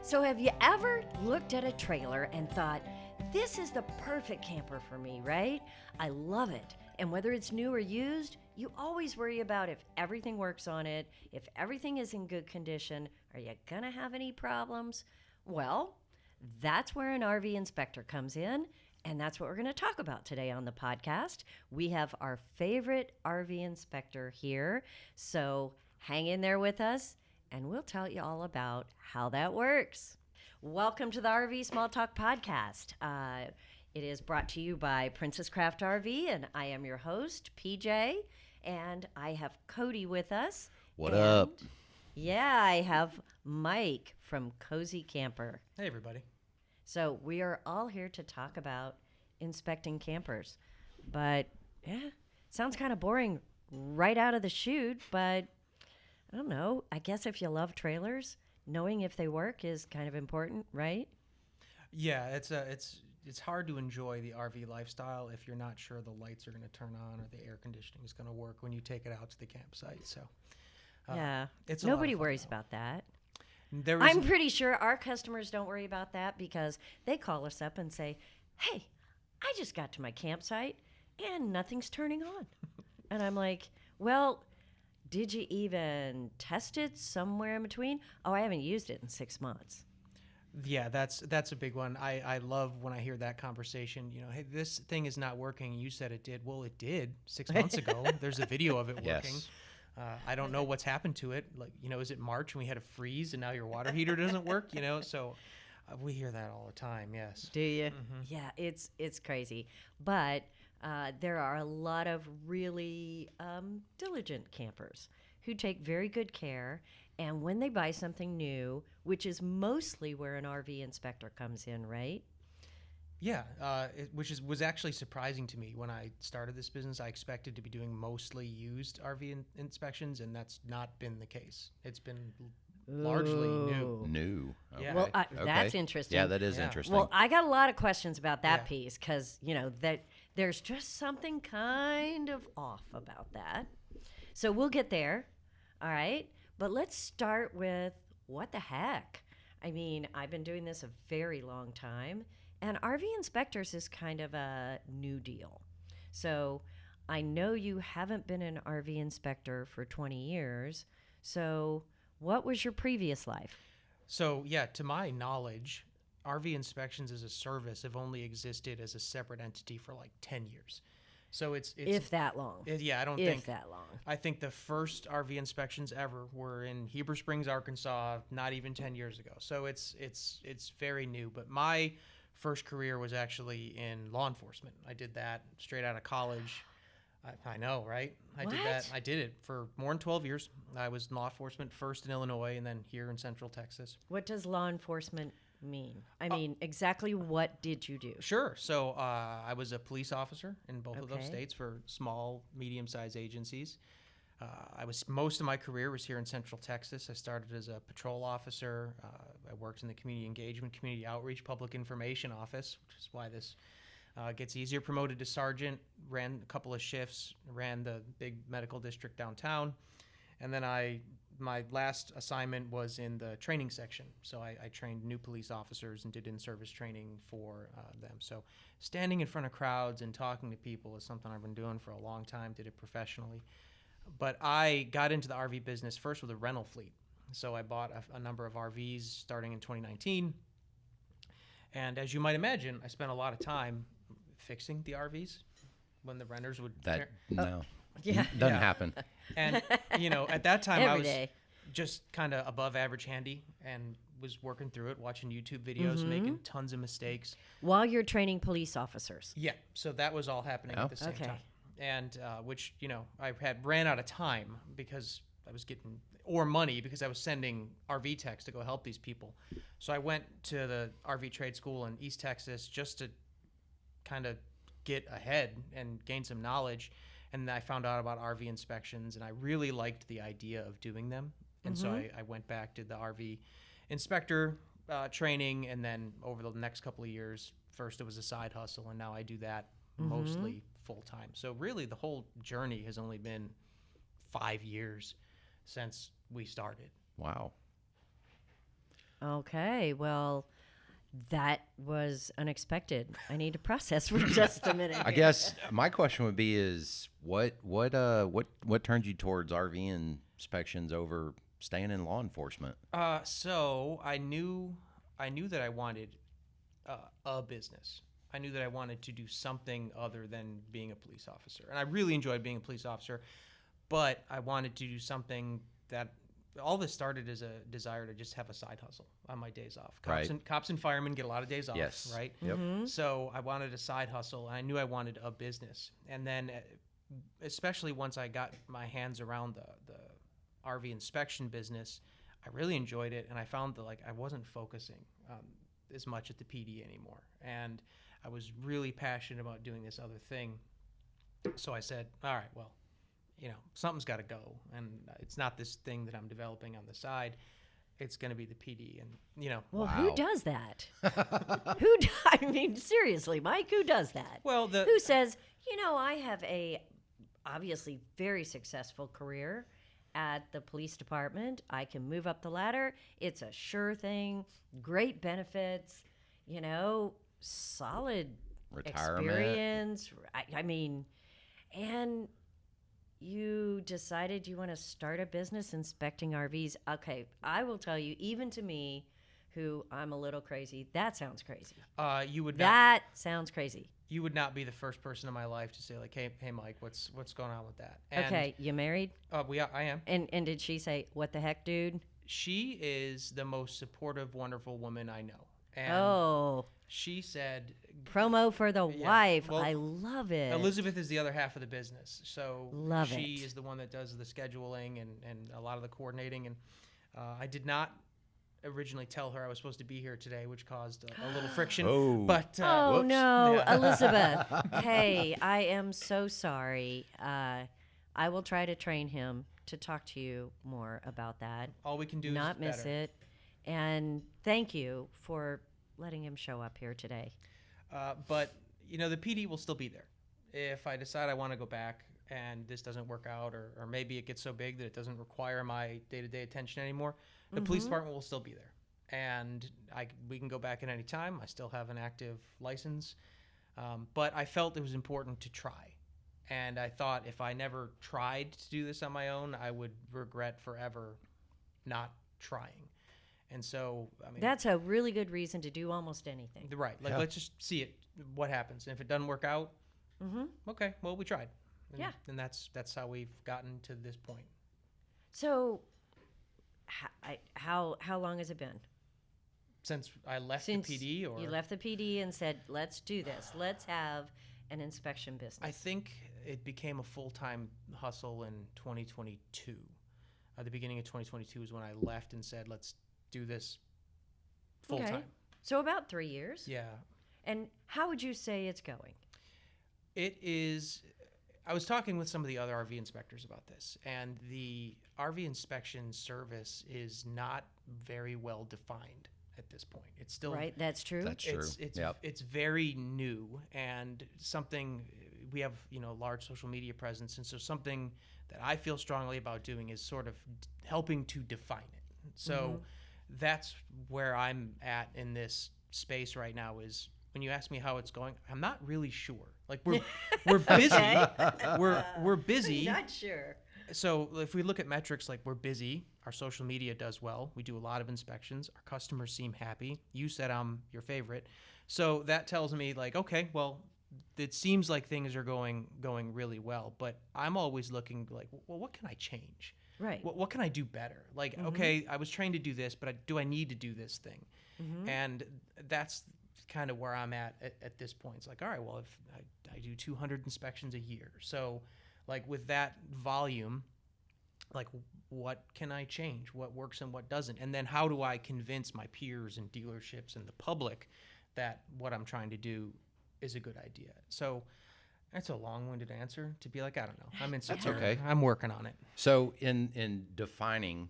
So, have you ever looked at a trailer and thought, this is the perfect camper for me, right? I love it. And whether it's new or used, you always worry about if everything works on it, if everything is in good condition. Are you going to have any problems? Well, that's where an RV inspector comes in. And that's what we're going to talk about today on the podcast. We have our favorite RV inspector here. So hang in there with us, and we'll tell you all about how that works. Welcome to the RV Small Talk Podcast. It is brought to you by Princess Craft RV, and I am your host, PJ, and I have Cody with us. What up? Yeah, I have Mike from Cozy Camper. Hey, everybody. So we are all here to talk about inspecting campers. But, yeah, sounds kind of boring right out of the chute, but I don't know. I guess if you love trailers, knowing if they work is kind of important, right? Yeah, it's hard to enjoy the RV lifestyle if you're not sure the lights are going to turn on or the air conditioning is going to work when you take it out to the campsite. So, Yeah. it's a lot of Nobody fun, worries though. about that. There I'm is pretty sure our customers don't worry about that because they call us up and say, hey, I just got to my campsite and nothing's turning on. And I'm like, well, did you even test it somewhere in between? Oh, I haven't used it in 6 months. Yeah, that's a big one. I love when I hear that conversation. You know, hey, this thing is not working. You said it did. Well, it did 6 months ago. There's a video of it working. Yes. I don't know what's happened to it. Like, you know, is it March and we had a freeze and now your water heater doesn't work? You know, so we hear that all the time. Yes. Do you? Yeah, it's crazy. But there are a lot of really diligent campers who take very good care. And when they buy something new, which is mostly where an RV inspector comes in, right? Yeah, was actually surprising to me when I started this business. I expected to be doing mostly used RV inspections, and that's not been the case. It's been largely new. New. Okay. Yeah. Well, Okay. that's interesting. Yeah, that is Yeah. interesting. Well, I got a lot of questions about that Yeah. piece because, you know, that there's just something kind of off about that. So we'll get there. All right. But let's start with what the heck? I mean, I've been doing this a very long time, and RV inspectors is kind of a new deal. So I know you haven't been an RV inspector for 20 years. So what was your previous life? So, yeah, to my knowledge, RV inspections as a service have only existed as a separate entity for like 10 years. So it's If that long. yeah, I don't If think that long. I think the first RV inspections ever were in Heber Springs, Arkansas, not even 10 years ago. So it's very new. But my first career was actually in law enforcement. I did that straight out of college. I know, right? I did that. What? I did it for more than 12 years. I was in law enforcement first in Illinois and then here in Central Texas. What does law enforcement mean? I mean, exactly what did you do? Sure. So I was a police officer in both of those Okay. states for small, medium-sized agencies. Most of my career was here in Central Texas. I started as a patrol officer. I worked in the community engagement, community outreach, public information office, which is why this gets easier. Promoted to sergeant, ran a couple of shifts, ran the big medical district downtown, and then my last assignment was in the training section. So I trained new police officers and did in-service training for them. So standing in front of crowds and talking to people is something I've been doing for a long time, did it professionally. But I got into the RV business first with a rental fleet. So I bought a number of RVs starting in 2019. And as you might imagine, I spent a lot of time fixing the RVs when the renters would... that no, Yeah. doesn't Yeah. happen. And, you know, at that time I Every was day. just kind of above average handy and was working through it, watching YouTube videos, making tons of mistakes. While you're training police officers. Yeah, so that was all happening Oh. at the same Okay. time. And which, you know, I had ran out of time because I was getting, or money because I was sending RV techs to go help these people. So I went to the RV trade school in East Texas just to kind of get ahead and gain some knowledge. And I found out about RV inspections, and I really liked the idea of doing them. And so I went back, did the RV inspector training, and then over the next couple of years, first it was a side hustle, and now I do that mostly full time. So really, the whole journey has only been 5 years since we started. Wow. Okay, well, that was unexpected. I need to process for just a minute. I guess my question would be is what turned you towards RV inspections over staying in law enforcement? So I knew that I wanted a business. I knew that I wanted to do something other than being a police officer, and I really enjoyed being a police officer. But I wanted to do something that all this started as a desire to just have a side hustle on my days off. Right. Cops and firemen get a lot of days off, Yes. right? Yep. So I wanted a side hustle, and I knew I wanted a business. And then, especially once I got my hands around the RV inspection business, I really enjoyed it, and I found that like I wasn't focusing as much at the PD anymore, and I was really passionate about doing this other thing. So I said, all right, well, something's got to go, and it's not this thing that I'm developing on the side. It's going to be the PD, and Well, Wow. who does that? I mean, seriously, Mike, who does that? well, Who says, I have a obviously very successful career at the police department. I can move up the ladder. It's a sure thing. Great benefits, solid Retirement. experience. I mean, and you decided you want to start a business inspecting RVs. Okay, I will tell you, even to me, who I'm a little crazy, that sounds crazy. you would not That sounds crazy. you would not be the first person in my life to say like, hey Mike, what's going on with that? And, Okay, you married? I am. And did she say, "What the heck, dude"? She is the most supportive, wonderful woman I know, and Oh, she said, promo for the Yeah, wife. well, I love it. Elizabeth is the other half of the business, so Love she it. is the one that does the scheduling and a lot of the coordinating. And I did not originally tell her I was supposed to be here today, which caused a little friction. Oh. But Oh Whoops. no, Yeah. Elizabeth. Hey, I am so sorry. I will try to train him to talk to you more about that. all we can do Not is miss better. it. And thank you for letting him show up here today. But the PD will still be there. If I decide I want to go back and this doesn't work out, or maybe it gets so big that it doesn't require my day-to-day attention anymore, the police department will still be there, and we can go back at any time. I still have an active license, but I felt it was important to try, and I thought if I never tried to do this on my own, I would regret forever not trying. And so, I mean, That's a really good reason to do almost anything. right. Like, Yeah. let's just see what happens. And if it doesn't work out, okay, well, we tried. And, Yeah. And that's how we've gotten to this point. So, how long has it been Since I left since the PD, or you left the PD and said, "Let's do this. Let's have an inspection business"? I think it became a full-time hustle in 2022. At the beginning of 2022 is when I left and said, let's do this full-time. Okay. So about 3 years. Yeah. And how would you say it's going? It is. I was talking with some of the other RV inspectors about this, and the RV inspection service is not very well defined at this point. It's still Right, that's true. That's true. Yep. It's very new, and something we have large social media presence, and so something that I feel strongly about doing is sort of helping to define it. So that's where I'm at in this space right now. Is when you ask me how it's going, I'm not really sure. Like we're busy, we're busy. Not sure. So if we look at metrics, like we're busy, our social media does well. We do a lot of inspections. Our customers seem happy. You said I'm your favorite. So that tells me like, okay, well, it seems like things are going really well, but I'm always looking like, well, what can I change? Right. What can I do better? Like, okay, I was trained to do this, but do I need to do this thing? And that's kind of where I'm at this point. It's like, all right, well, if I do 200 inspections a year. So like with that volume, like what can I change? What works and what doesn't? And then how do I convince my peers and dealerships and the public that what I'm trying to do is a good idea? So that's a long-winded answer to be like, I don't know. I'm insecure. okay. I'm working on it. So in defining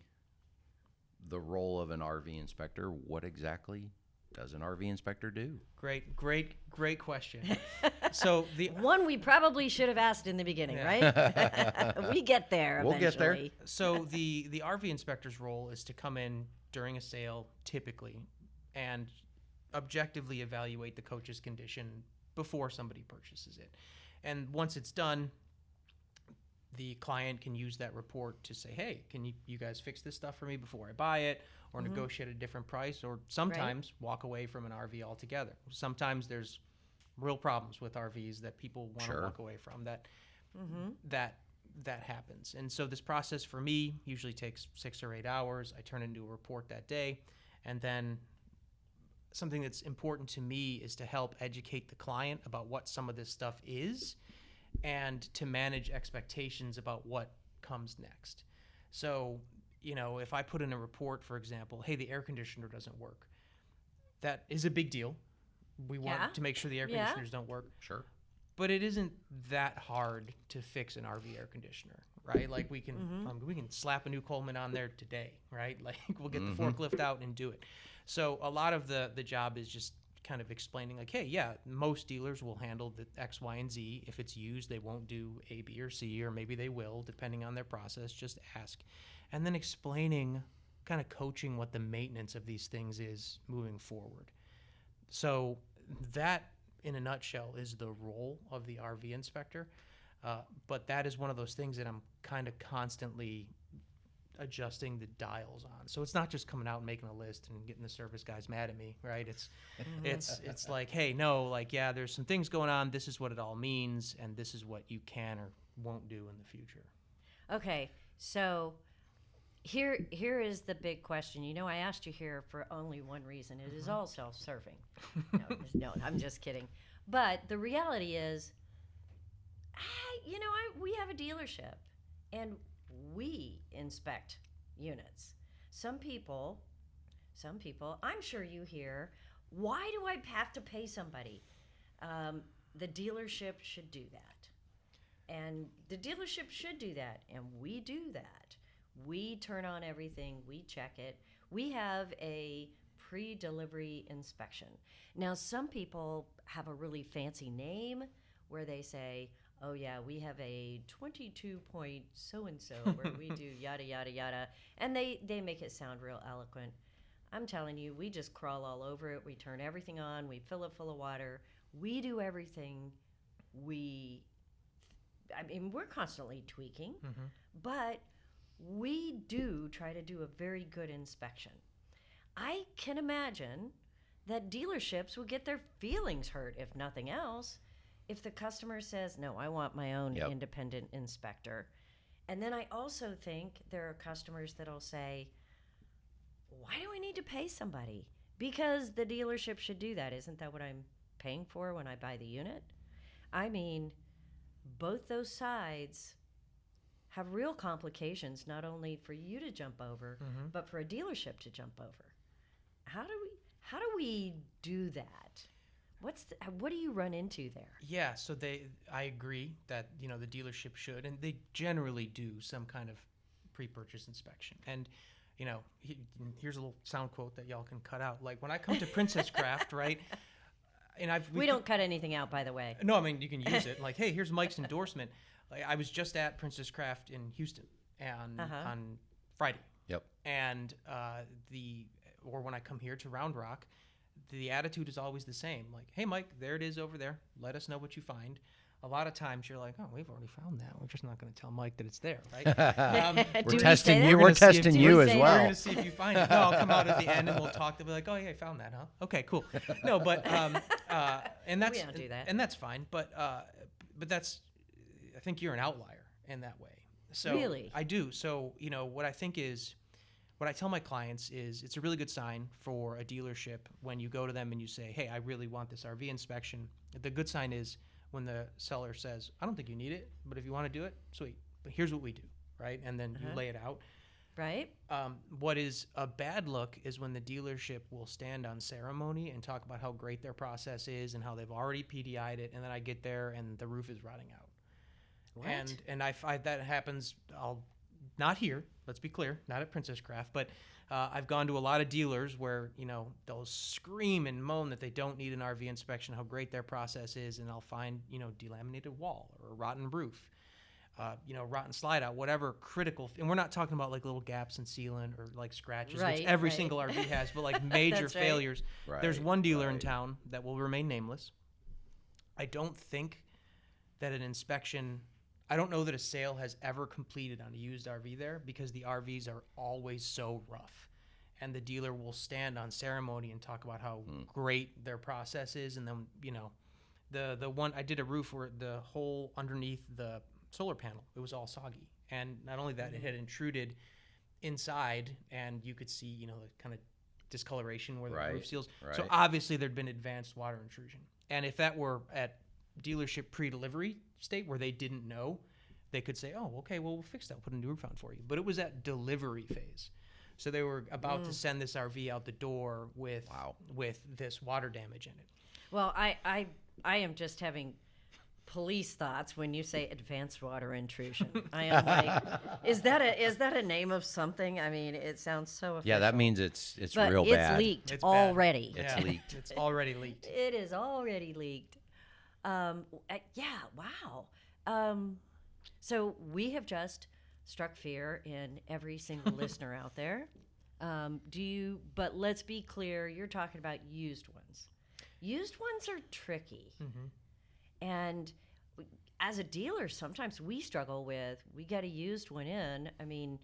the role of an RV inspector, what exactly does an RV inspector do? Great question. So the One we probably should have asked in the beginning, right? We get there We'll get there. eventually. So the RV inspector's role is to come in during a sale, typically, and objectively evaluate the coach's condition before somebody purchases it. And once it's done, the client can use that report to say, hey, can you guys fix this stuff for me before I buy it, or negotiate a different price, or sometimes walk away from an RV altogether. Sometimes there's real problems with RVs that people want to walk away from. That happens. And so this process for me usually takes 6 or 8 hours. I turn into a report that day, and then something that's important to me is to help educate the client about what some of this stuff is, and to manage expectations about what comes next. So, if I put in a report, for example, hey, the air conditioner doesn't work, that is a big deal. We want to make sure the air conditioners don't work. Sure. But it isn't that hard to fix an RV air conditioner, right? Like we can slap a new Coleman on there today, right? Like we'll get the forklift out and do it. So a lot of the job is just kind of explaining like, hey, yeah, most dealers will handle the X, Y, and Z. If it's used, they won't do A, B, or C, or maybe they will, depending on their process. Just ask. And then explaining, kind of coaching what the maintenance of these things is moving forward. So that, in a nutshell, is the role of the RV inspector. But that is one of those things that I'm kind of constantly adjusting the dials on. So it's not just coming out and making a list and getting the service guys mad at me, right? It's like, hey, no, like, yeah, there's some things going on. This is what it all means, and this is what you can or won't do in the future. Okay, so here is the big question. I asked you here for only one reason. It is all self-serving. No, I'm just kidding. But the reality is, we have a dealership, and we inspect units. Some people, I'm sure you hear, why do I have to pay somebody? The dealership should do that. And the dealership should do that, and we do that. We turn on everything, we check it. We have a pre-delivery inspection. Now, some people have a really fancy name where they say, oh yeah, we have a 22 point so-and-so where we do yada, yada, yada. And they make it sound real eloquent. I'm telling you, we just crawl all over it. We turn everything on. We fill it full of water. We do everything. We're constantly tweaking, but we do try to do a very good inspection. I can imagine that dealerships would get their feelings hurt, if nothing else, if the customer says, no, I want my own independent inspector. And then I also think there are customers that'll say, why do I need to pay somebody? Because the dealership should do that. Isn't that what I'm paying for when I buy the unit? I mean, both those sides have real complications, not only for you to jump over, but for a dealership to jump over. How do we do that? What do you run into there? Yeah, so I agree that the dealership should, and they generally do some kind of pre-purchase inspection. And here's a little sound quote that y'all can cut out. Like when I come to Princess Craft, right? And we don't cut anything out, by the way. No, I mean you can use it. Like, hey, here's Mike's endorsement. Like, I was just at Princess Craft in Houston on Friday. Yep. And or when I come here to Round Rock, the attitude is always the same. Like, hey, Mike, there it is over there. Let us know what you find. A lot of times you're like, oh, we've already found that. We're just not going to tell Mike that it's there, right? We're testing you. We're testing you as well. We're going to see if you find it. No, I'll come out at the end and we'll talk. They'll be like, oh, yeah, I found that, huh? Okay, cool. No, but and that's, we don't do that. And that's fine. But that's, I think you're an outlier in that way. So really? I do. So, what I think is, what I tell my clients is it's a really good sign for a dealership when you go to them and you say, hey, I really want this RV inspection. The good sign is when the seller says, I don't think you need it, but if you want to do it, sweet. But here's what we do, right? And then you lay it out. Right. What is a bad look is when the dealership will stand on ceremony and talk about how great their process is and how they've already PDI'd it, and then I get there and the roof is rotting out. What? And I find that happens, not here, Let's be clear, not at Princess Craft, but I've gone to a lot of dealers where, they'll scream and moan that they don't need an RV inspection, how great their process is, and I'll find, delaminated wall or a rotten roof, rotten slide out, whatever critical. And we're not talking about like little gaps in sealant or like scratches, Right, which every right. single RV has, but like major That's right. failures. There's Right, one dealer in right. town that will remain nameless. I don't think that an inspection, I don't know that a sale has ever completed on a used RV there because the RVs are always so rough. And the dealer will stand on ceremony and talk about how great their process is. And then, the one, I did a roof where the hole underneath the solar panel, it was all soggy. And not only that, it had intruded inside and you could see, the kind of discoloration where the Right, roof seals. So right. obviously there'd been advanced water intrusion. And if that were at dealership pre-delivery state where they didn't know, they could say, oh, okay, well, we'll fix that. We'll put a new roof on for you. But it was at delivery phase. So they were about to send this RV out the door with this water damage in it. Well, I am just having police thoughts when you say advanced water intrusion. I am like, is that a name of something? I mean, it sounds so official. Yeah, that means it's but real it's bad. leaked It's bad. already. It's leaked. It's already leaked. It is already leaked. Yeah, wow. So we have just struck fear in every single listener out there. But let's be clear, you're talking about used ones. Used ones are tricky. And as a dealer, sometimes we struggle with, we get a used one in. I mean,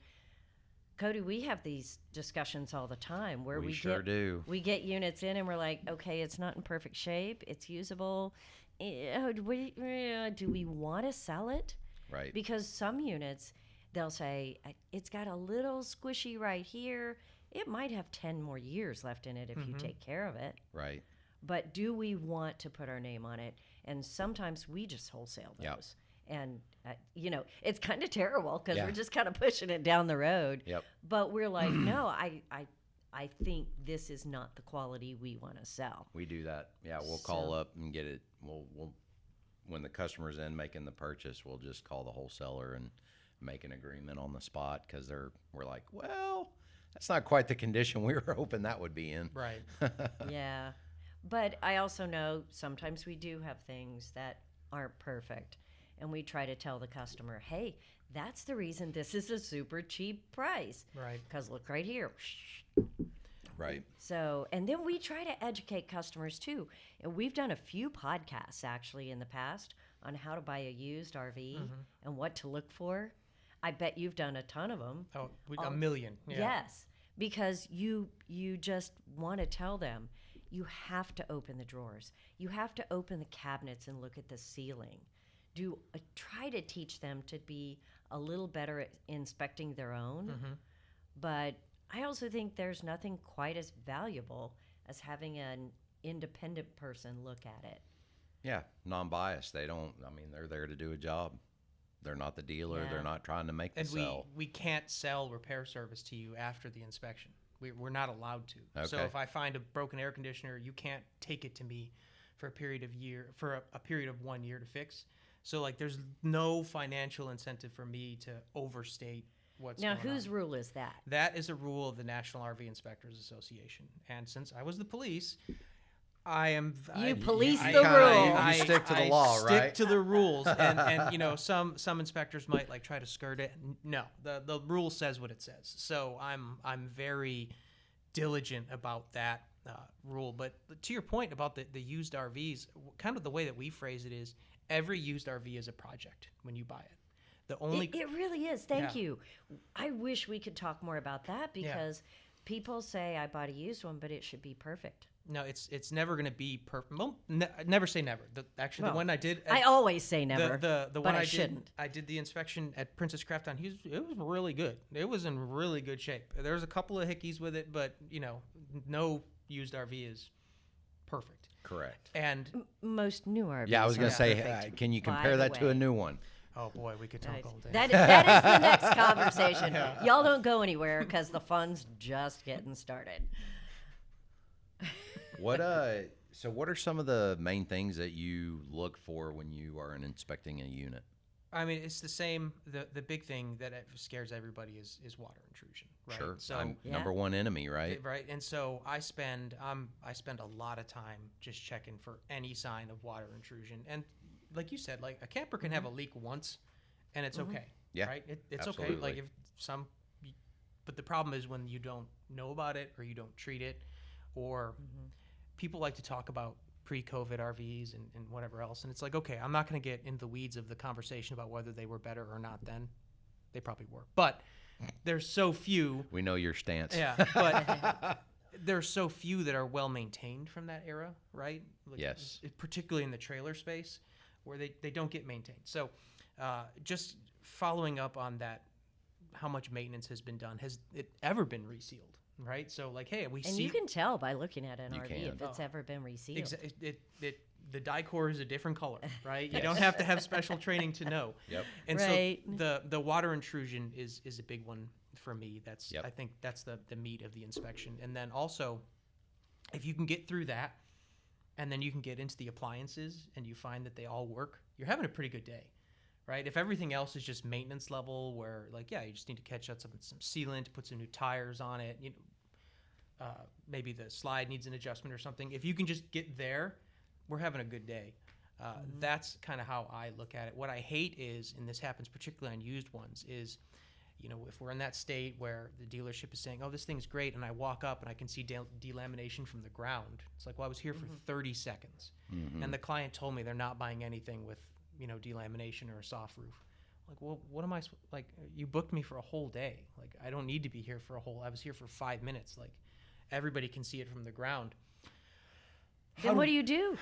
Cody, we have these discussions all the time where We sure do. We get units in and we're like, okay, it's not in perfect shape. It's usable. Do we want to sell it? Right. Because some units, they'll say, it's got a little squishy right here. It might have 10 more years left in it if you take care of it. Right. But do we want to put our name on it? And sometimes we just wholesale those. Yep. And, it's kind of terrible because Yeah. we're just kind of pushing it down the road. Yep. But we're like, no, I think this is not the quality we want to sell. We do that. Yeah, we'll call So- up and get it. We'll when the customer's in making the purchase, we'll just call the wholesaler and make an agreement on the spot because we're like, well, that's not quite the condition we were hoping that would be in. Right. Yeah. But I also know sometimes we do have things that aren't perfect. And we try to tell the customer, hey, that's the reason this is a super cheap price. Right. Because look right here. Right. So, and then we try to educate customers too. And we've done a few podcasts actually in the past on how to buy a used RV and what to look for. I bet you've done a ton of them. Oh, a million. Yeah. Yes, because you just want to tell them you have to open the drawers. You have to open the cabinets and look at the ceiling. Try to teach them to be a little better at inspecting their own. But I also think there's nothing quite as valuable as having an independent person look at it. Yeah, non-biased. They're there to do a job. They're not the dealer. Yeah. They're not trying to make the And sell. we can't sell repair service to you after the inspection. We're not allowed to. So Okay. if I find a broken air conditioner, you can't take it to me for a period of 1 year to fix. So like there's no financial incentive for me to overstate what's Now, going whose on. rule is that? That is a rule of the National RV Inspectors Association. And since I was the police, I police the rules. You stick to the law, stick right? to the rules, and some inspectors might like try to skirt it. No, the rule says what it says. So I'm very diligent about that rule. But to your point about the used RVs, kind of the way that we phrase it is every used RV is a project when you buy it. The only It really is. Thank Yeah. you. I wish we could talk more about that because people say I bought a used one, but it should be perfect. no, it's never going to be perfect. Well, never say never. The one I did. I always say never. The but one I I did, shouldn't. I did the inspection at Princess Craft on Hughes. It was really good. It was in really good shape. There was a couple of hickeys with it, but no used RV is perfect. Correct. And Most new RVs. Yeah, I was going to are say, perfect, can you by compare the that to a way. new one? oh boy, we could talk Nice. all day. That is the next conversation. Y'all don't go anywhere because the fun's just getting started. So what are some of the main things that you look for when you are inspecting a unit? I mean, it's the same. The big thing that scares everybody is water intrusion, right? Sure. So Yeah. Number one enemy, right? right, and so I spend a lot of time just checking for any sign of water intrusion. And like you said, like a camper can have a leak once, and it's okay. Yeah, Right. It's okay. absolutely. Like if some, but the problem is when you don't know about it or you don't treat it, or people like to talk about pre-COVID RVs and whatever else. And it's like, okay, I'm not going to get into the weeds of the conversation about whether they were better or not then. They probably were. But there's so few. We know your stance. Yeah. But there's so few that are well maintained from that era, right? Like, Yes. Particularly in the trailer space where they don't get maintained. So just following up on that, how much maintenance has been done. Has it ever been resealed? Right. So like, hey, we And see you can tell by looking at an You RV can. if it's ever been resealed. the die-core is a different color, right? You don't have to have special training to know. Yep. And Right. so the water intrusion is a big one for me. That's Yep. I think that's the meat of the inspection. And then also, if you can get through that, and then you can get into the appliances and you find that they all work, you're having a pretty good day, right? If everything else is just maintenance level, where like, yeah, you just need to catch up some sealant, put some new tires on it, maybe the slide needs an adjustment or something. If you can just get there, we're having a good day. That's kind of how I look at it. What I hate is, and this happens particularly on used ones, is, if we're in that state where the dealership is saying, oh, this thing's great, and I walk up and I can see delamination from the ground. It's like, well, I was here for 30 seconds. And the client told me they're not buying anything with, delamination or a soft roof. Like, well, what am I, like, you booked me for a whole day. Like, I don't need to be here for I was here for 5 minutes. Like, everybody can see it from the ground. Then what do you do?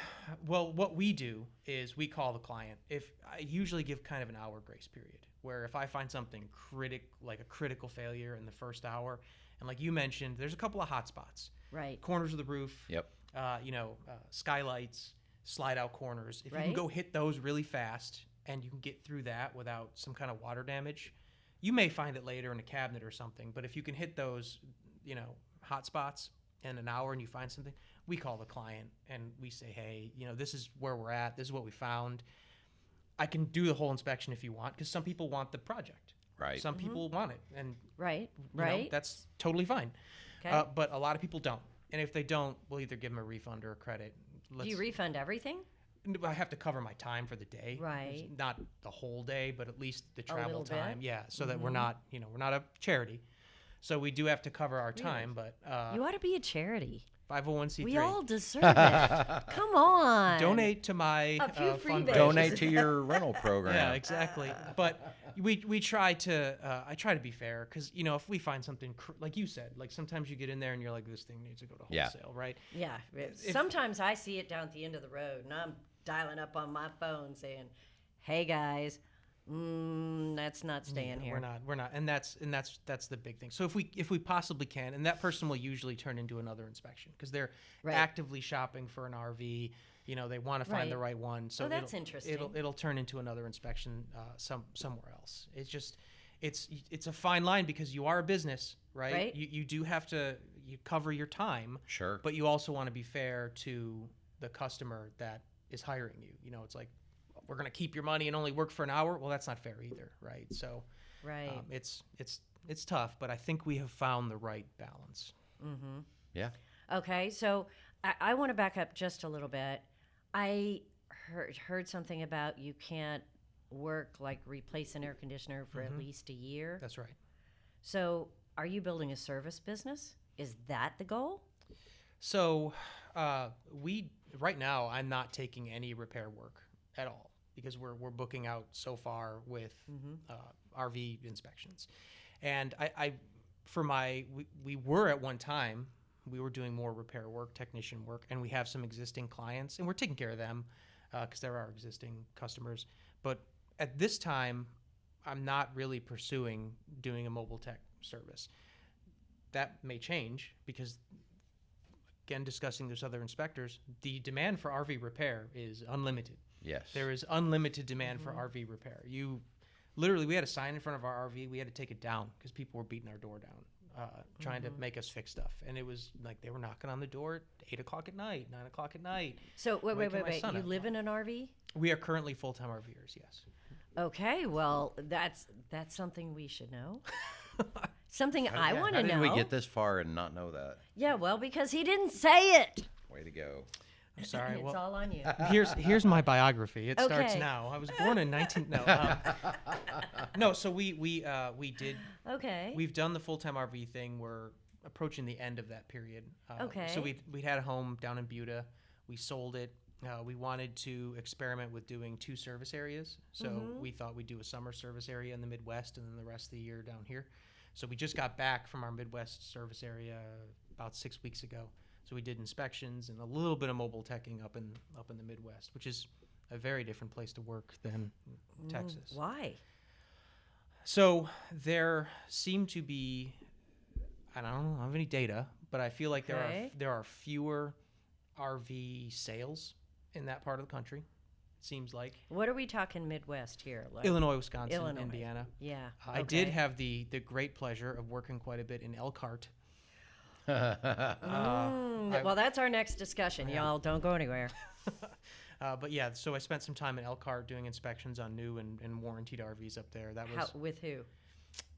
Well, what we do is we call the client. If I usually give kind of an hour grace period, where if I find something like a critical failure in the first hour, and like you mentioned, there's a couple of hot spots. Right. Corners of the roof. Yep. Skylights, slide out corners. If you can Right. go hit those really fast and you can get through that without some kind of water damage, you may find it later in a cabinet or something. But if you can hit those, hot spots in an hour and you find something, we call the client and we say, hey, this is where we're at. This is what we found. I can do the whole inspection if you want, because some people want the project. Right. Some people want it, and Right. you know, Right. that's totally fine. Okay. But a lot of people don't, and if they don't, we'll either give them a refund or a credit. Do you refund everything? I have to cover my time for the day, Right. Not the whole day, but at least the travel little bit. time. Yeah, so that we're not, we're not a charity, so we do have to cover our time. But You ought to be a charity. 501c3. We all deserve it. Come on. donate to my A few fund. freebies. Donate to your rental program. Yeah, exactly. But we try to I try to be fair, because if we find something like you said, like sometimes you get in there and you're like, this thing needs to go to Yeah. wholesale, right? Yeah. Sometimes I see it down at the end of the road, and I'm dialing up on my phone saying, "Hey guys, that's not staying here." We're not, and that's the big thing. So if we possibly can, and that person will usually turn into another inspection, because they're Right. actively shopping for an RV. They want to find the right one. So Oh, that's it'll- interesting. It'll turn into another inspection somewhere else. It's just it's a fine line, because you are a business, right? Right. You do have to cover your time, Sure. but you also want to be fair to the customer that is hiring you. It's like, we're going to keep your money and only work for an hour. Well, that's not fair either, right? So Right. it's tough, but I think we have found the right balance. Yeah. Okay, so I want to back up just a little bit. I heard something about you can't replace an air conditioner for at least a year. That's right. So are you building a service business? Is that the goal? So right now, I'm not taking any repair work at all, because we're booking out so far with RV inspections. And we were at one time, we were doing more repair work, technician work, and we have some existing clients, and we're taking care of them because they're our existing customers. But at this time, I'm not really pursuing doing a mobile tech service. That may change, because, again, discussing those other inspectors, the demand for RV repair is unlimited. Yes. There is unlimited demand for RV repair. We had a sign in front of our RV. We had to take it down because people were beating our door down, trying to make us fix stuff. And it was like they were knocking on the door at 8 o'clock at night, 9 o'clock at night. So wait. Waking my You son up. live in an RV? We are currently full-time RVers, yes. Okay, well, that's something we should know. Something I want How to did know. we get this far and not know that? Yeah, well, because he didn't say it. Way to go. I'm sorry. It's Well, all on you. here's my biography. It starts Okay. now. I was born in 19. No. So we did. Okay. We've done the full-time RV thing. We're approaching the end of that period. Okay. So we had a home down in Buda. We sold it. We wanted to experiment with doing 2 service areas. So we thought we'd do a summer service area in the Midwest and then the rest of the year down here. So we just got back from our Midwest service area about 6 weeks ago. So we did inspections and a little bit of mobile teching up in the Midwest, which is a very different place to work than Texas. Why? So there seem to be, I don't have any data, but I feel like Okay. there are fewer RV sales in that part of the country. It seems like What are we talking Midwest here? Like, Illinois, Wisconsin, Illinois. Indiana. Yeah. I did okay. have the great pleasure of working quite a bit in Elkhart. Well, that's our next discussion. Y'all don't go anywhere. But yeah, so I spent some time in Elkhart doing inspections on new and warranted RVs up there. That was With who?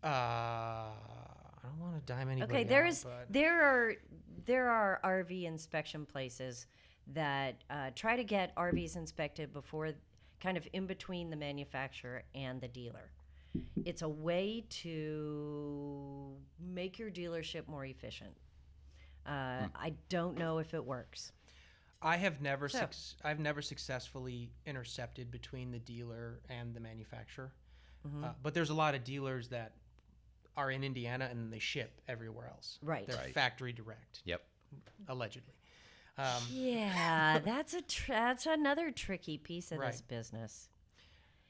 I don't want to dime anybody Okay, out, but there are RV inspection places that try to get RVs inspected before, kind of in between the manufacturer and the dealer. It's a way to make your dealership more efficient. I don't know if it works. I have never So- I've never successfully intercepted between the dealer and the manufacturer. But there's a lot of dealers that are in Indiana and then they ship everywhere else. Right. They're Right. factory direct, Yep. allegedly. Yeah, that's another tricky piece of this Right. business.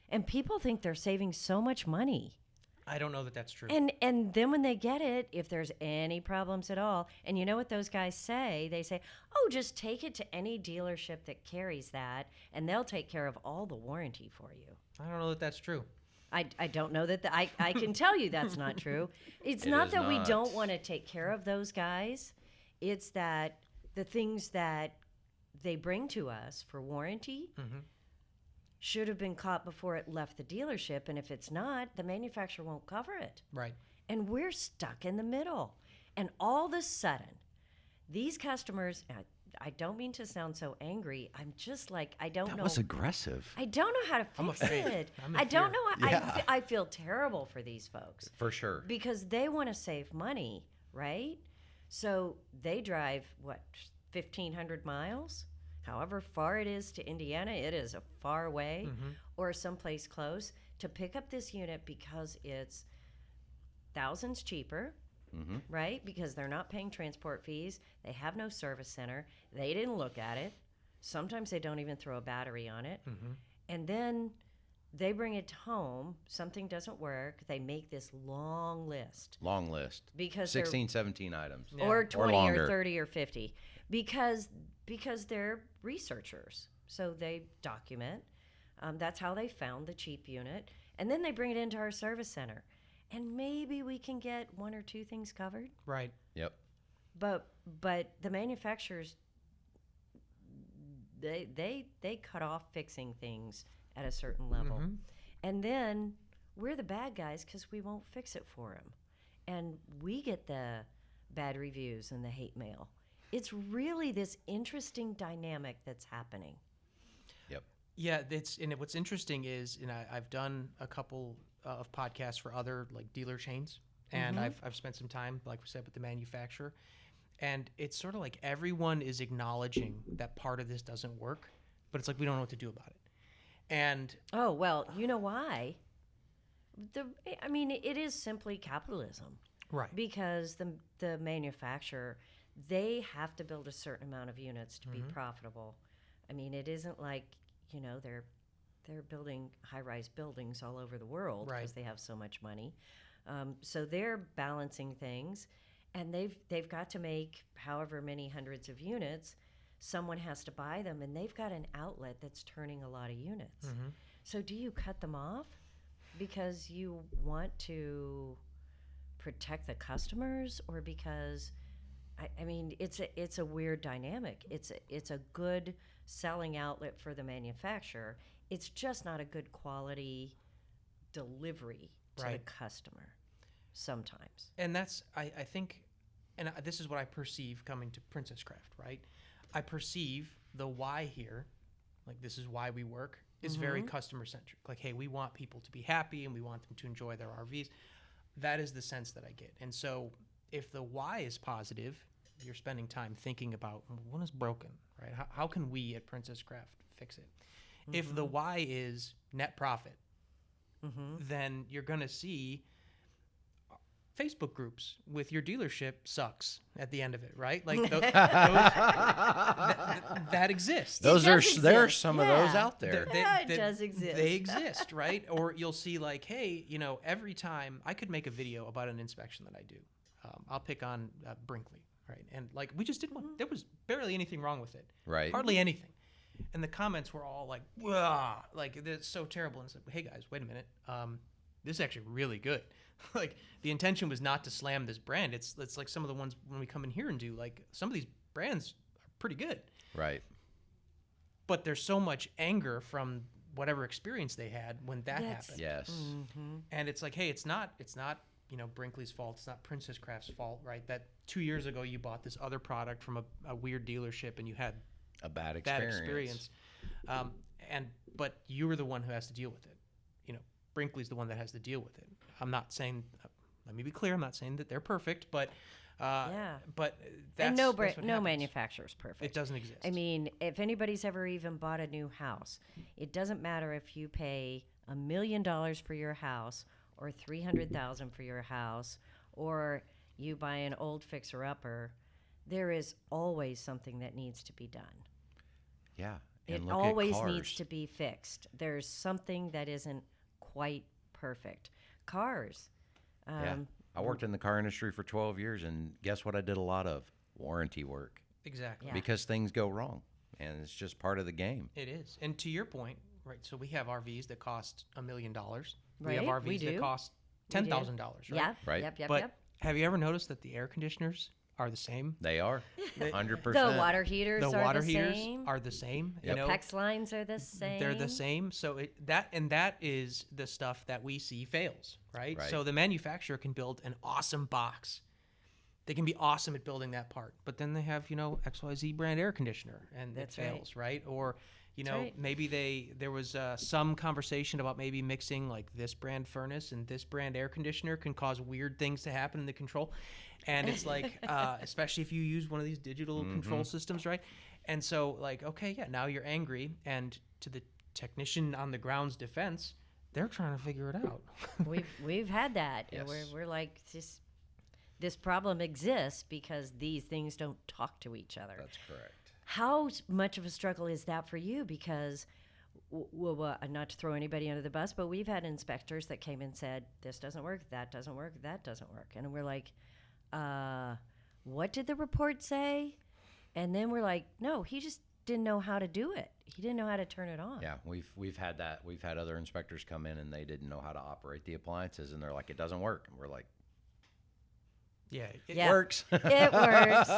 And people think they're saving so much money. I don't know that that's true. And then when they get it, if there's any problems at all, and you know what those guys say? They say, "Oh, just take it to any dealership that carries that, and they'll take care of all the warranty for you." I don't know that that's true. I don't know that I can tell you that's not true. It's It not is that we not. don't want to take care of those guys. It's that the things that they bring to us for warranty should have been caught before it left the dealership. And if it's not, the manufacturer won't cover it. Right. And we're stuck in the middle. And all of a sudden, these customers, I don't mean to sound so angry. I'm just like, I don't That know. was aggressive. I don't know how to I'm fix afraid. it. I'm in I don't fear. know. Yeah. I feel terrible for these folks For sure. because they want to save money, right? So they drive, 1,500 miles? However far it is to Indiana, it is a far way, or someplace close, to pick up this unit because it's thousands cheaper, right? Because they're not paying transport fees. They have no service center. They didn't look at it. Sometimes they don't even throw a battery on it. And then they bring it home. Something doesn't work. They make this long list Long list. because they're 16, 17 items. Yeah. or 20 or longer. 30 or 50 because they're researchers, so they document. That's how they found the cheap unit, and then they bring it into our service center, and maybe we can get 1 or 2 things covered. Right. Yep. But the manufacturers, they cut off fixing things at a certain level, and then we're the bad guys because we won't fix it for them, and we get the bad reviews and the hate mail. It's really this interesting dynamic that's happening. Yep. Yeah, what's interesting is, I've done a couple of podcasts for other like dealer chains, and I've spent some time, like we said, with the manufacturer, and it's sort of like everyone is acknowledging that part of this doesn't work, but it's like we don't know what to do about it. And Oh, well, you know why? I mean, it is simply capitalism. right, Because the manufacturer, they have to build a certain amount of units to be profitable. I mean, it isn't like, they're building high-rise buildings all over the world because Right. they have so much money. So they're balancing things, and they've got to make however many hundreds of units. Someone has to buy them, and they've got an outlet that's turning a lot of units. So do you cut them off because you want to protect the customers, or because I mean it's a weird dynamic. It's a good selling outlet for the manufacturer. It's just not a good quality delivery to Right. the customer sometimes. And that's, I think, and this is what I perceive coming to Princess Craft, right? I perceive the why here, like this is why we work, is very customer centric. Like, hey, we want people to be happy and we want them to enjoy their RVs. That is the sense that I get. And so if the why is positive, you're spending time thinking about what is broken, right? How can we at Princess Craft fix it? If the why is net profit, then you're going to see Facebook groups with your dealership sucks at the end of it, right? Like that exists. Those are does there are exist. some of those Yeah. out there. Yeah, it does exist. They exist, right? Or you'll see like, hey, every time I could make a video about an inspection that I do. I'll pick on Brinkley, right? And like we just did one. There was barely anything wrong with it. Right. Hardly anything. And the comments were all like, "Wah!" Like it's so terrible. And it's like, hey guys, wait a minute. This is actually really good. Like the intention was not to slam this brand. It's like some of the ones when we come in here and do like some of these brands are pretty good. Right. But there's so much anger from whatever experience they had when that That's- happened. Yes. And it's like, hey, it's not Brinkley's fault. It's not Princess Craft's fault, right? That 2 years ago you bought this other product from a weird dealership and you had A bad that experience. experience. But you were the one who has to deal with it. Brinkley's the one that has to deal with it. I'm not saying, let me be clear, I'm not saying that they're perfect, but but that's, And that's what no happens. manufacturer is perfect. It doesn't exist. I mean, if anybody's ever even bought a new house, it doesn't matter if you pay $1 million for your house or $300,000 for your house, or you buy an old fixer-upper. There is always something that needs to be done. Yeah. It And look always at needs cars. to be fixed. There's something that isn't quite perfect. Cars. Yeah. I worked in the car industry for 12 years, and guess what I did a lot of? Warranty work. Exactly. Yeah. Because things go wrong, and it's just part of the game. It is. And to your point, right, so we have RVs that cost $1 million. We have Right, RVs we that do. cost We do. $10,000, right? Yeah. Right. Yep. But have you ever noticed that the air conditioners are the same? They are 100%. The water heaters The are water the heaters same. are the same. Yep. PEX lines are the same. They're the same. So that is the stuff that we see fails, right? Right. So the manufacturer can build an awesome box. They can be awesome at building that part, but then they have XYZ brand air conditioner and That's it right. fails, right? Or That's right. maybe there was some conversation about maybe mixing like this brand furnace and this brand air conditioner can cause weird things to happen in the control. And it's like, especially if you use one of these digital control systems, right? And so like, okay, yeah, now you're angry. And to the technician on the ground's defense, they're trying to figure it out. We've had that. Yes. We're like this problem exists because these things don't talk to each other. That's correct. How much of a struggle is that for you? Because, not to throw anybody under the bus, but we've had inspectors that came and said, this doesn't work, that doesn't work, that doesn't work. And we're like, what did the report say? And then we're like, no, he just didn't know how to do it. He didn't know how to turn it on. Yeah, we've had that. We've had other inspectors come in and they didn't know how to operate the appliances, and they're like, it doesn't work. And we're like, Yeah. Yeah. works. It works.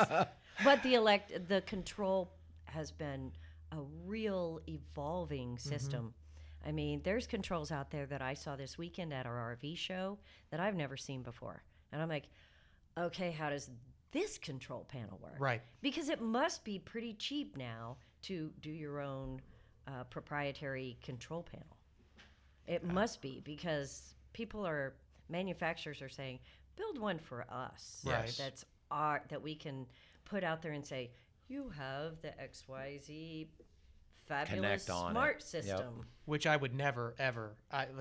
But the control has been a real evolving system. I mean, there's controls out there that I saw this weekend at our RV show that I've never seen before. And I'm like, okay, how does this control panel work? Right. Because it must be pretty cheap now to do your own proprietary control panel. It must be, because manufacturers are saying, build one for us. Right. That we can put out there and say, you have the XYZ fabulous Connect on smart it. system. Yep. Which I would never, ever.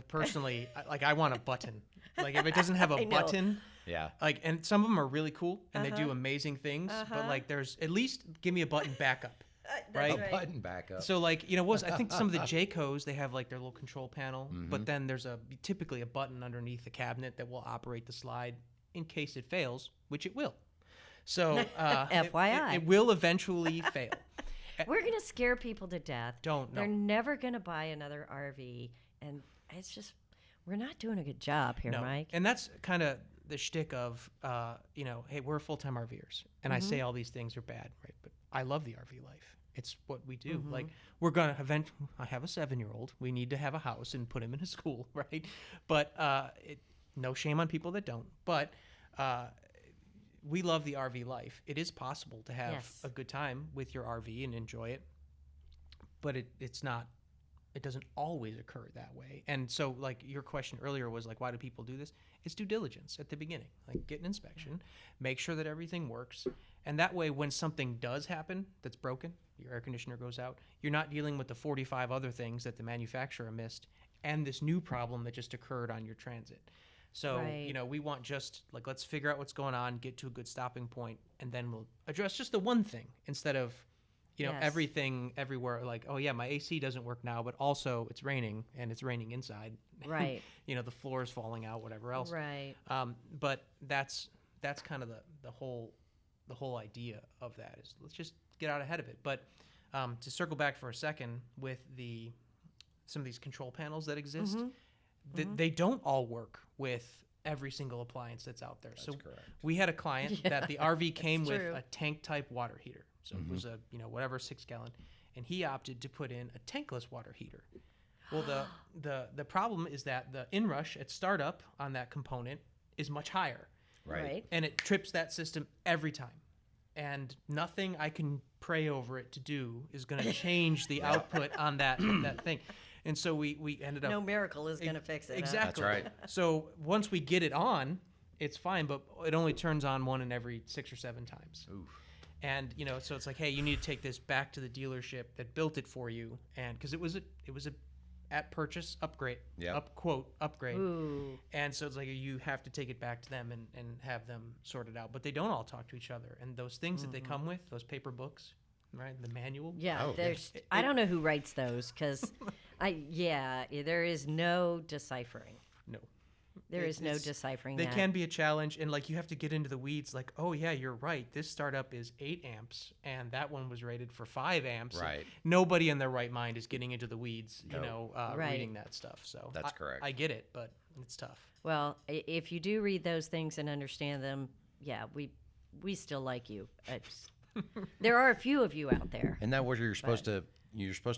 Personally, I want a button. Like, if it doesn't have I a know. button, Yeah. and some of them are really cool and they do amazing things, but like, there's at least give me a button backup. That's Right. A button backup. So like, I think some of the Jaycos, they have like their little control panel, but then there's typically a button underneath the cabinet that will operate the slide in case it fails, which it will. So FYI. it will eventually fail. We're going to scare people to death. Don't, no. They're never going to buy another RV. And it's just, we're not doing a good job here, No. Mike. And that's kind of the shtick of, hey, we're full-time RVers. And I say all these things are bad, right? But I love the RV life. It's what we do. Like, we're going to I have a 7-year-old. We need to have a house and put him in a school, right? But no shame on people that don't. But we love the RV life. It is possible to have Yes. a good time with your RV and enjoy it. But it's not, it doesn't always occur that way. And so, like, your question earlier was like, why do people do this? It's due diligence at the beginning. Like, get an inspection, make sure that everything works. And that way, when something does happen that's broken, your air conditioner goes out, you're not dealing with the 45 other things that the manufacturer missed and this new problem that just occurred on your transit. So, Right. you know, we want just like, let's figure out what's going on, get to a good stopping point, and then we'll address just the one thing instead of, you know, Yes. everything everywhere. Like, oh yeah, my AC doesn't work now, but also it's raining and it's raining inside. Right. You know, the floor is falling out, whatever else. Right. But that's kind of the whole idea of that is let's just get out ahead of it. But to circle back for a second with some of these control panels that exist, they don't all work with every single appliance that's out there. So correct. we had a client that the RV came with true. a tank type water heater. So it was a, you know, whatever 6-gallon, and he opted to put in a tankless water heater. Well, the problem is that the inrush at startup on that component is much higher, Right. and it trips that system every time. And nothing I can pray over it to do is going to change the output on that thing. And so we ended up No miracle is going to fix it. huh? exactly. That's right. So once we get it on, it's fine, but it only turns on one in every 6 or 7 times. Oof. And you know, so it's like, hey, you need to take this back to the dealership that built it for you, and because it was a at purchase upgrade, Yep. upgrade. Ooh. And so it's like you have to take it back to them and have them sort it out. But they don't all talk to each other, and those things that they come with, those paper books, right, the manual. Yeah, Oh, there's. I don't know who writes those because, there is no deciphering. No. There is no It's- deciphering. They that. can be a challenge, and like you have to get into the weeds. Like, oh yeah, you're right. This startup is 8 amps, and that one was rated for 5 amps. Right. Nobody in their right mind is getting into the weeds, No. Right. reading that stuff. So That's I- correct. I get it, but it's tough. Well, if you do read those things and understand them, yeah, we still like you. There are a few of you out there. And that was you're supposed to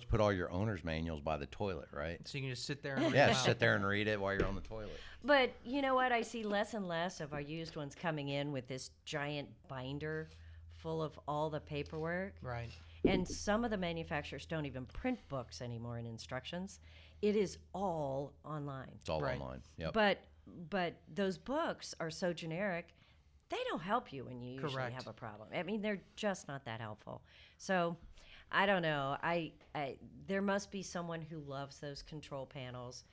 put all your owner's manuals by the toilet, right? So you can just sit there and read Yeah, them out. sit there and read it while you're on the toilet. But you know what? I see less and less of our used ones coming in with this giant binder full of all the paperwork. Right. And some of the manufacturers don't even print books anymore and instructions. It is all online. It's all Right. online. Yep. But those books are so generic, they don't help you when you usually Correct. have a problem. I mean, they're just not that helpful. So, I don't know. I there must be someone who loves those control panels.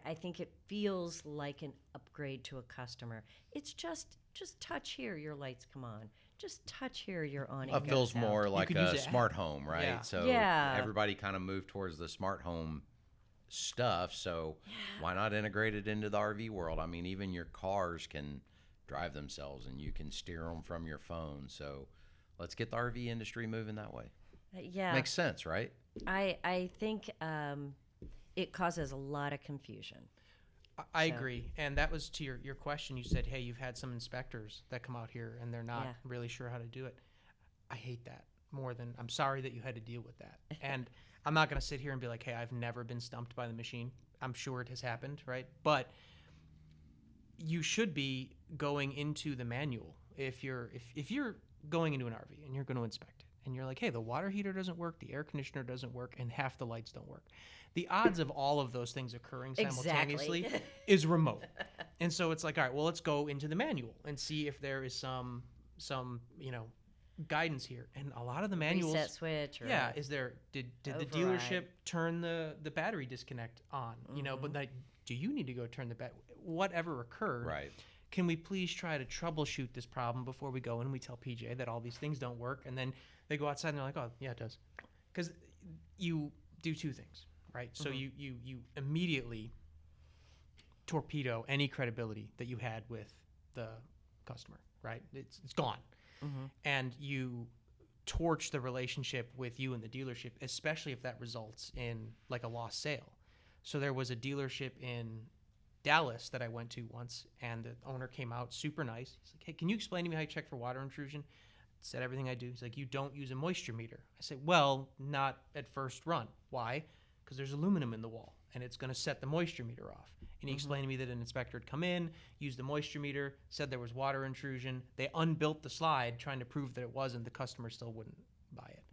I think it feels like an upgrade to a customer. It's just touch here, your lights come on. Just touch here, your awning. It feels goes out. more like could a use it- smart home, right? Yeah. So Yeah. everybody kind of moved towards the smart home stuff. So why not integrate it into the RV world? I mean, even your cars can drive themselves and you can steer them from your phone. So let's get the RV industry moving that way. Yeah. Makes sense, right? I think it causes a lot of confusion. I So- agree. And that was to your question. You said, hey, you've had some inspectors that come out here and they're not Yeah. really sure how to do it. I hate that more than I'm sorry that you had to deal with that. And I'm not going to sit here and be like, hey, I've never been stumped by the machine. I'm sure it has happened, right? But you should be going into the manual if you're going into an RV and you're going to inspect it and you're like, hey, the water heater doesn't work, the air conditioner doesn't work, and half the lights don't work. The odds of all of those things occurring simultaneously Exactly. is remote. And so it's like, all right, well, let's go into the manual and see if there is some guidance here. And a lot of the manuals, Reset switch. Or yeah, is there did the Override. dealership turn the battery disconnect on? You know, but like, do you need to go turn the whatever occurred? Right. Can we please try to troubleshoot this problem before we go in and we tell PJ that all these things don't work, and then they go outside and they're like, oh yeah, it does, because you do two things, right? So you immediately torpedo any credibility that you had with the customer, right? It's gone, and you torch the relationship with you and the dealership, especially if that results in like a lost sale. So there was a dealership in Dallas that I went to once, and the owner came out super nice. He's like, hey, can you explain to me how you check for water intrusion? said everything I do. He's like, you don't use a moisture meter. I say, well, not at first run. Why? Because there's aluminum in the wall, and it's going to set the moisture meter off. And he explained to me that an inspector had come in, used the moisture meter, said there was water intrusion. They unbuilt the slide, trying to prove that it wasn't. The customer still wouldn't buy it.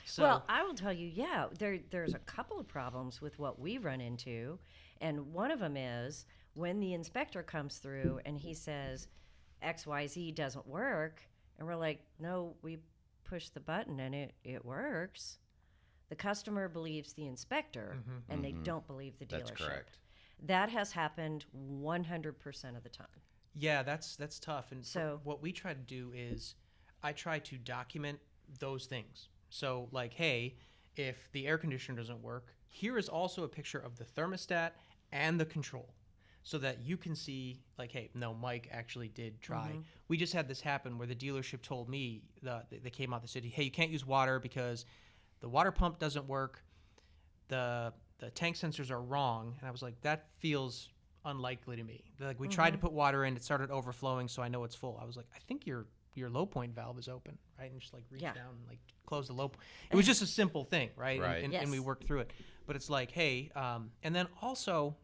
So, Well, I will tell you, yeah, there's a couple of problems with what we run into. And one of them is when the inspector comes through and he says, XYZ doesn't work. And we're like, no, we push the button and it works. The customer believes the inspector and they don't believe the dealership. That's correct. That has happened 100% of the time. yeah, that's tough. And So- what we try to do is I try to document those things. So like, hey, if the air conditioner doesn't work, here is also a picture of the thermostat and the control so that you can see like, hey, no, Mike actually did try. We just had this happen where the dealership told me, they came out the city, hey, you can't use water because the water pump doesn't work. The tank sensors are wrong. And I was like, that feels unlikely to me. They're like, we tried to put water in, it started overflowing, so I know it's full. I was like, I think your low point valve is open, right? And just like reach Yeah. down and like close the low point. It was just a simple thing, right? Right. And we Yes. worked through it. But it's like, hey, and then also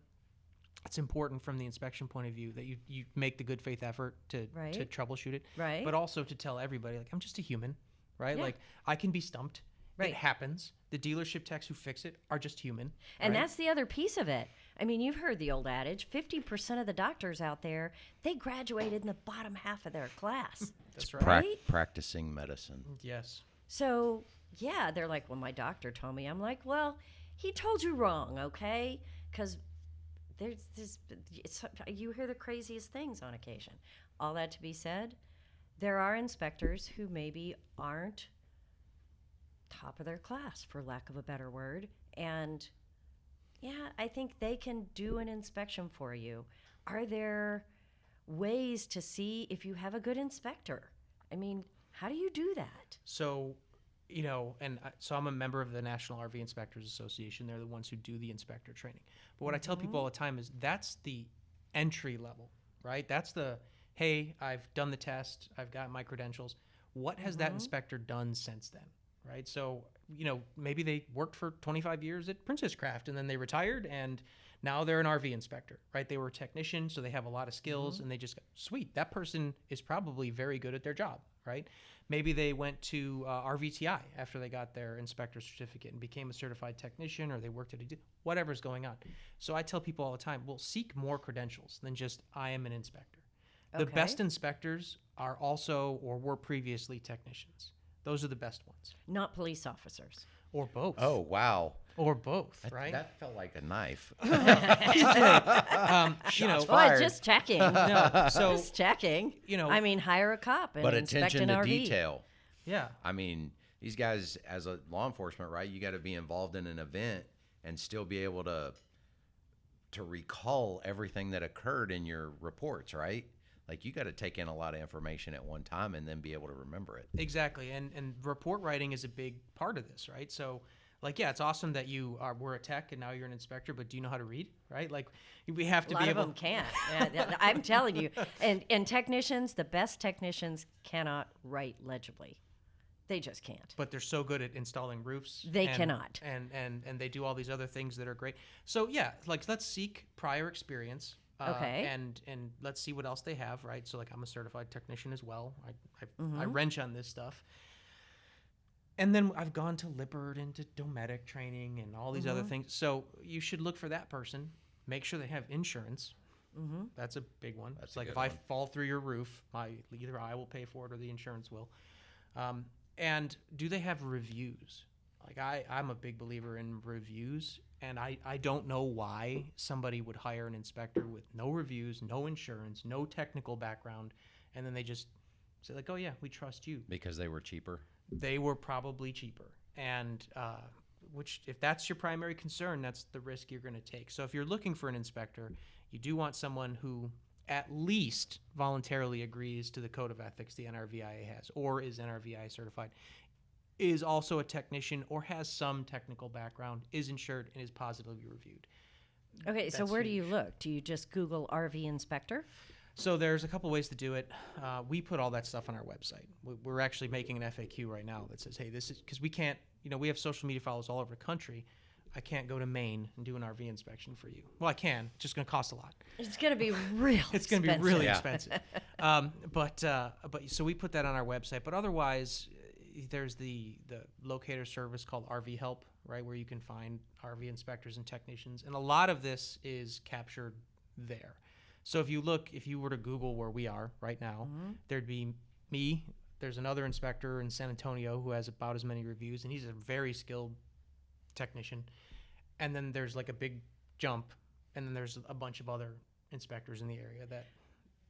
it's important from the inspection point of view that you make the good faith effort to Right. troubleshoot it. Right. But also to tell everybody, like, I'm just a human, right? Yeah. Like I can be stumped. Right. It happens. The dealership techs who fix it are just human. And right? that's the other piece of it. I mean, you've heard the old adage 50% of the doctors out there, they graduated in the bottom half of their class. That's right. Right? Practicing medicine. Yes. So, yeah, they're like, well, my doctor told me. I'm like, well, he told you wrong, okay? Because there's this, you hear the craziest things on occasion. All that to be said, there are inspectors who maybe aren't top of their class, for lack of a better word. And yeah, I think they can do an inspection for you. Are there ways to see if you have a good inspector? I mean, how do you do that? So, you know, so I'm a member of the National RV Inspectors Association. They're the ones who do the inspector training. But what I tell people all the time is that's the entry level, right? That's the, hey, I've done the test, I've got my credentials. What has that inspector done since then, right? So, you know, maybe they worked for 25 years at Princess Craft and then they retired and now they're an RV inspector, right? They were a technician, so they have a lot of skills and they just go, sweet, that person is probably very good at their job, right? Maybe they went to RVTI after they got their inspector certificate and became a certified technician, or they worked at whatever's going on. So I tell people all the time, well, seek more credentials than just I am an inspector. The Okay. best inspectors are also or were previously technicians. Those are the best ones, Not police officers. or both. Oh, wow. Or both, That, right? that felt like a knife. You know, Shots Well, fired. just checking. no, so Just checking. you know, I mean, hire a cop and But inspect attention an to RV. detail. yeah. I mean, these guys, as a law enforcement, right? You got to be involved in an event and still be able to recall everything that occurred in your reports, right? Like you got to take in a lot of information at one time and then be able to remember it. Exactly, and report writing is a big part of this, right? So, like, yeah, it's awesome that were a tech and now you're an inspector, but do you know how to read, right? Like, we have to A be lot of able. them can't. Yeah, I'm telling you. And technicians, the best technicians cannot write legibly. They just can't. But they're so good at installing roofs. They cannot. And they do all these other things that are great. So yeah, like let's seek prior experience. Okay. And let's see what else they have, right? So like I'm a certified technician as well. I wrench on this stuff. And then I've gone to Lippert and to Dometic training and all these other things. So you should look for that person. Make sure they have insurance. That's a big one. That's It's a like good if I one. fall through your roof, either I will pay for it or the insurance will. And do they have reviews? Like I'm a big believer in reviews, and I don't know why somebody would hire an inspector with no reviews, no insurance, no technical background, and then they just say like, oh yeah, we trust you. Because they were cheaper. They were probably cheaper, and which if that's your primary concern, that's the risk you're going to take. So if you're looking for an inspector, you do want someone who at least voluntarily agrees to the code of ethics the NRVIA has, or is NRVIA certified, is also a technician or has some technical background, is insured, and is positively reviewed. Okay, so That's where do you huge. look? Do you just Google RV inspector? So there's a couple ways to do it. We put all that stuff on our website. We're actually making an FAQ right now that says, hey, this is, because we can't, we have social media followers all over the country. I can't go to Maine and do an RV inspection for you. Well, I can. It's just going to cost a lot. It's going to be real It's going to be really Yeah. expensive. But so we put that on our website. But otherwise, there's the locator service called RV Help, right, where you can find RV inspectors and technicians. And a lot of this is captured there. So if you were to Google where we are right now, there'd be me. There's another inspector in San Antonio who has about as many reviews, and he's a very skilled technician. And then there's like a big jump, and then there's a bunch of other inspectors in the area that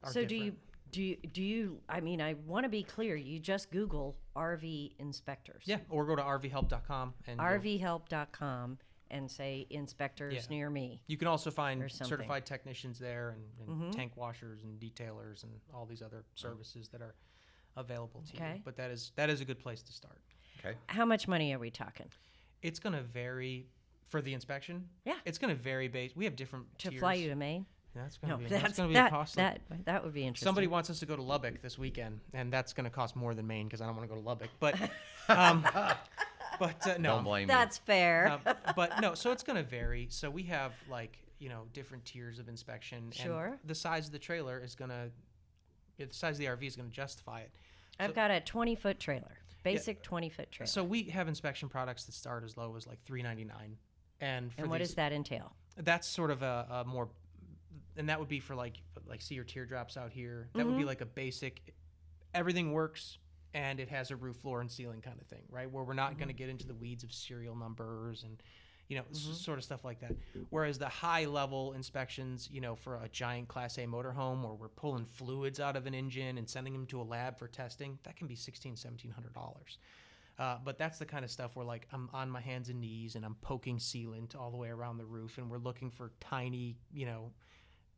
are So different. do you, I mean, I want to be clear, you just Google RV inspectors. Yeah, or go to rvhelp.com and rvhelp.com and say inspectors Yeah. near me. you can also find or something. certified technicians there and tank washers and detailers and all these other services that are available to you. Okay. But that is a good place to start. Okay. How much money are we talking? It's going to vary for the inspection. Yeah. It's going to vary based. We have different To tiers. fly you to Maine? That's going No, to be that's going to be that, costly. that would be interesting. Somebody wants us to go to Lubbock this weekend, and that's going to cost more than Maine because I don't want to go to Lubbock. But, no. Don't blame That's fair. But no, so it's going to vary. So we have different tiers of inspection. Sure. And the size of the trailer is going to, the size of the RV is going to justify it. I've got a 20-foot trailer, basic 20-foot trailer. So we have inspection products that start as low as like $3.99, and for and what these, does that entail? that's sort of a more, and that would be for like see your teardrops out here. That would be like a basic, everything works and it has a roof, floor, and ceiling kind of thing, right? Where we're not going to get into the weeds of serial numbers and sort of stuff like that. Whereas the high level inspections, for a giant Class A motorhome where we're pulling fluids out of an engine and sending them to a lab for testing, that can be $1,700. But that's the kind of stuff where like I'm on my hands and knees and I'm poking sealant all the way around the roof, and we're looking for tiny,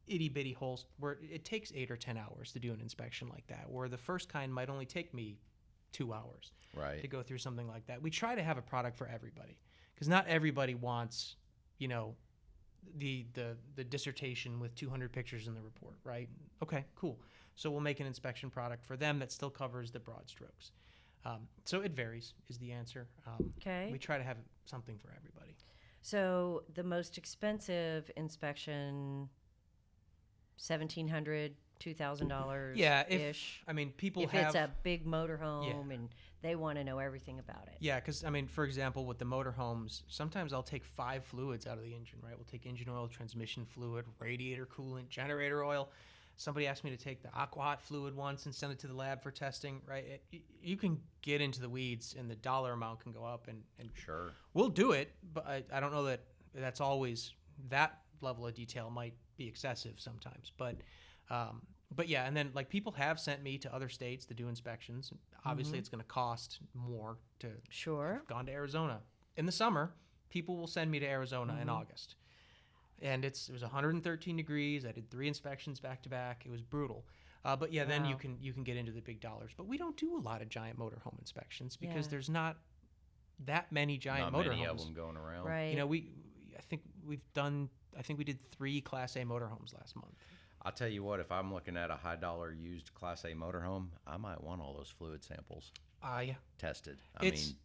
itty bitty holes where it takes 8 or 10 hours to do an inspection like that, where the first kind might only take me 2 hours to Right. go through something like that. We try to have a product for everybody because not everybody wants, the dissertation with 200 pictures in the report, right? Okay, cool. So we'll make an inspection product for them that still covers the broad strokes. So it varies is the answer. Okay. We try to have something for everybody. So the most expensive inspection, $1,700, $2,000 Yeah, ish. I mean, people If have... it's a big motorhome and they want to know everything about it. Yeah, because, for example, with the motorhomes, sometimes I'll take 5 fluids out of the engine, right? We'll take engine oil, transmission fluid, radiator coolant, generator oil. Somebody asked me to take the AquaHot fluid once and send it to the lab for testing, right? You can get into the weeds and the dollar amount can go up, and Sure. we'll do it, but I don't know that that's always, that level of detail might be excessive sometimes. But yeah, and then like people have sent me to other states to do inspections. Obviously, it's going to cost more to Sure. have gone to Arizona. In the summer, people will send me to Arizona in August. And it was 113 degrees. I did 3 inspections back to back. It was brutal. But yeah, then Wow. you can get into the big dollars. But we don't do a lot of giant motorhome inspections because Yeah. there's not that many giant Not motorhomes. many of them going around. Right. I think we did 3 Class A motorhomes last month. I'll tell you what, if I'm looking at a high dollar used Class A motorhome, I might want all those fluid samples Yeah. tested.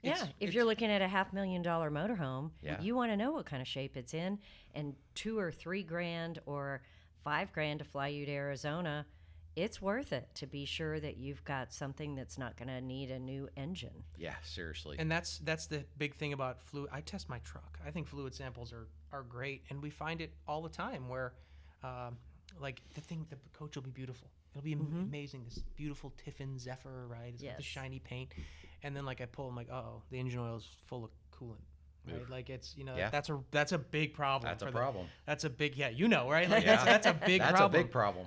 Yeah, if you're looking at a $500,000 motorhome, Yeah. you want to know what kind of shape it's in, and $2 or $3 grand or $5 grand to fly you to Arizona, it's worth it to be sure that you've got something that's not going to need a new engine. yeah, seriously. And that's the big thing about fluid. I test my truck. I think fluid samples are great, and we find it all the time where, like the coach will be beautiful. It'll be amazing. This beautiful Tiffin Zephyr, right? It's got the Yes. shiny paint, and then like I pull, I'm like, oh, the engine oil is full of coolant. Right? Oof. Like it's Yeah. that's a big problem. That's a for problem. That's a big right. Like Yeah. that's a big That's problem. a big problem.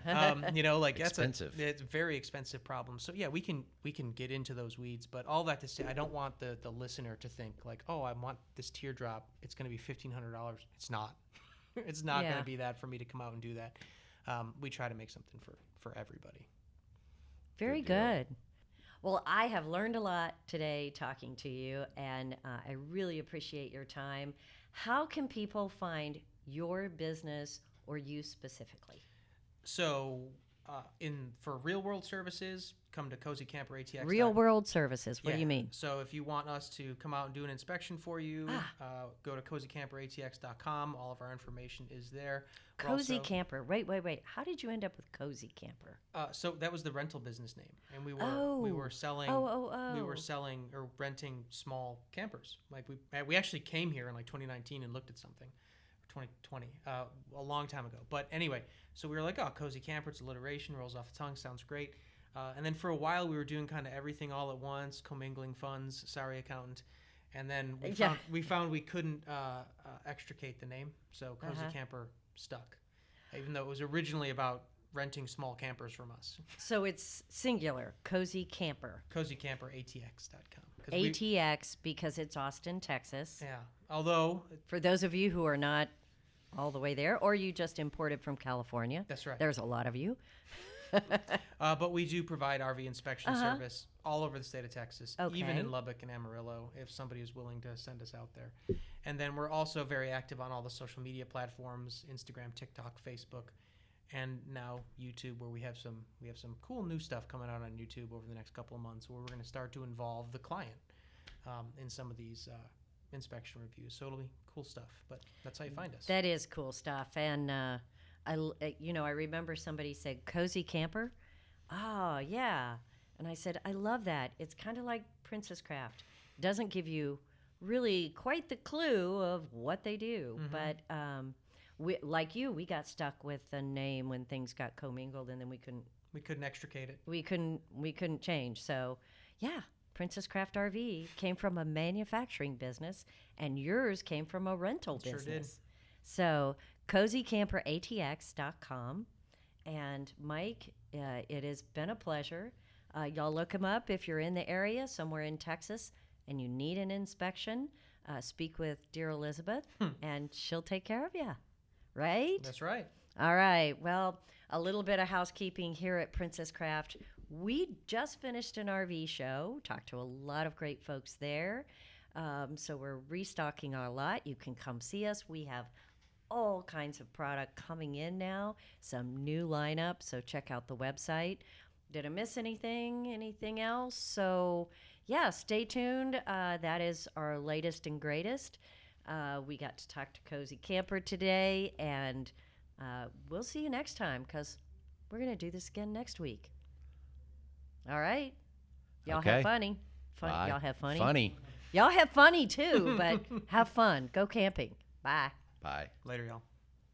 Like Expensive. it's a very expensive problem. So yeah, we can get into those weeds, but all that to say, I don't want the listener to think like, oh, I want this teardrop. It's going to be $1,500. It's not. It's not going Yeah. to be that for me to come out and do that. We try to make something for everybody. Very Good deal. good. Well, I have learned a lot today talking to you, and I really appreciate your time. How can people find your business or you specifically? So For real world services, come to Cozy Camper ATX. Real world services. What do you mean? So if you want us to come out and do an inspection for you, go to cozycamperatx.com. All of our information is there. We're Cozy also- Camper. Wait. How did you end up with Cozy Camper? So that was the rental business name, and we were selling we were selling or renting small campers. Like we actually came here in like 2019 and looked at something, or 2020, a long time ago. But anyway, so we were like, oh, Cozy Camper, it's alliteration, rolls off the tongue, sounds great. And then for a while we were doing kind of everything all at once, commingling funds. Sorry, accountant. And then we found we couldn't extricate the name, so Cozy Camper stuck, even though it was originally about renting small campers from us. So it's singular. Cozy Camper. CozyCamperATX.com. ATX because it's Austin, Texas. Yeah. Although, For those of you who are not all the way there, or you just imported from California. that's right. There's a lot of you. But we do provide RV inspection service all over the state of Texas, even Okay. in Lubbock and Amarillo, if somebody is willing to send us out there. And then we're also very active on all the social media platforms: Instagram, TikTok, Facebook, and now YouTube, where we have some cool new stuff coming out on YouTube over the next couple of months, where we're going to start to involve the client in some of these inspection reviews. So it'll be cool stuff. But that's how you find us. That is cool stuff. And I remember somebody said Cozy Camper. Oh yeah, and I said I love that. It's kind of like Princess Craft. Doesn't give you really quite the clue of what they do, but we got stuck with the name when things got commingled, and then we couldn't extricate it. we couldn't change. So yeah, Princess Craft RV came from a manufacturing business, and yours came from a rental Sure business. did. So cozycamperatx.com. And Mike, it has been a pleasure. Y'all look him up if you're in the area, somewhere in Texas, and you need an inspection. Speak with dear Elizabeth, and she'll take care of you. Right? That's right. All right. Well, a little bit of housekeeping here at Princess Craft. We just finished an RV show, talked to a lot of great folks there. So we're restocking our lot. You can come see us. We have all kinds of product coming in now, some new lineup. So check out the website. Did I miss anything else? So yeah, stay tuned. That is our latest and greatest. We got to talk to Cozy Camper today, and we'll see you next time, because we're going to do this again next week. All right? Y'all Okay. have funny. Bye. Y'all have funny. Funny. Y'all have funny too, but have fun. Go camping. Bye. Bye. Later, y'all.